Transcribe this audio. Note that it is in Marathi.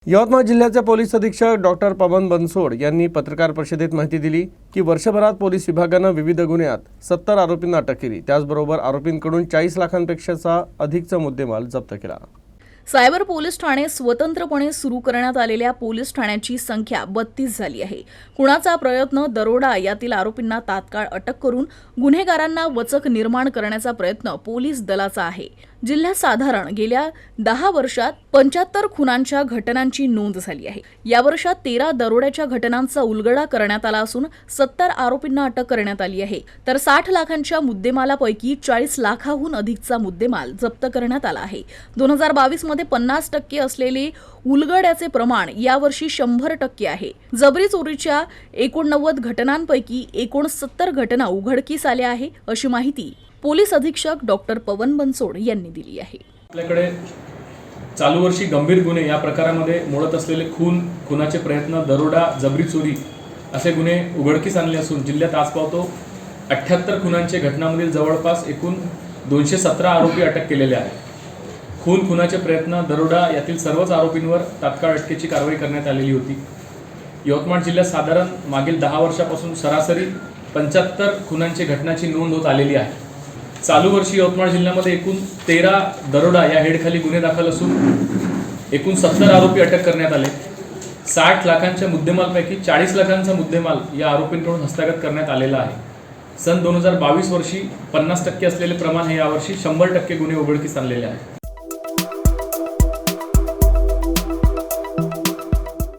यवतमाळ जिल्ह्याचे पोलीस अधीक्षक डॉक्टर पवन बनसोड यांनी पत्रकार परिषदेत माहिती दिली की वर्षभरात पोलीस विभागाने विविध गुन्ह्यात 70 आरोपींना अटक केली। त्याचबरोबर आरोपींकडून 40 लाखांपेक्षा अधिकचा मुद्देमाल जप्त केला। सायबर पोलीस ठाणे स्वतंत्रपणे सुरू करण्यात आलेल्या पोलीस ठाण्यांची संख्या 32 झाली आहे। कुणाचा प्रयत्न दरोडा यातील आरोपींना तात्काळ अटक करून गुन्हेगारांना वचक निर्माण करण्याचा प्रयत्न पोलीस दलाचा आहे। जिल्ह्यात साधारण गेल्या 10 वर्षात 75 खुनांच्या घटनांची नोंद झाली आहे। या वर्षात 13 दरोड्याच्या घटनांचा उलगडा करण्यात आला असून 70 आरोपींना अटक करण्यात आली आहे। तर 60 लाखांच्या मुद्देमालापैकी 40 लाखाहून अधिकचा मुद्देमाल जप्त करण्यात आला आहे। 2022 मध्ये 50% असलेले उलगड्याचे प्रमाण यावर्षी 100% आहे। जबरी चोरीच्या 89 घटनांपैकी 69 घटना उघडकीस आल्या आहे, अशी माहिती पोलीस अधीक्षक डॉक्टर पवन बनसोड यांनी दिली आहे। आपल्याकडे चालू वर्षी गंभीर गुन्हे या प्रकारामध्ये मोडत असलेले खुनाचे प्रयत्न, दरोडा, जबरी चोरी असे गुन्हे उघडकीस आणले असून जिल्ह्यात आज पावतो 78 खुनांचे घटनांमधील जवळपास एकूण 217 आरोपी अटक केलेले आहेत। खुनाचे प्रयत्न, दरोडा यातील सर्वच आरोपींवर तात्काळ अटकेची कारवाई करण्यात आलेली होती। यवतमाळ जिल्ह्यात साधारण मागील 10 वर्षापासून सरासरी 75 खुनांची घटनांची नोंद होत आलेली आहे। चालू वर्षी यवतमाळ जिल्ह्यामध्ये एकूण 13 दरोडा या हेडखाली गुन्हे दाखल असून एकूण 70 आरोपी अटक करण्यात आले। 60 लाखांच्या मुद्देमालपैकी 40 लाखांचा मुद्देमाल या आरोपींकडून हस्तगत करण्यात आलेला आहे। सन 2022 वर्षी 50% असलेले प्रमाण हे यावर्षी 100% गुन्हे उघडकीस आणलेले आहे।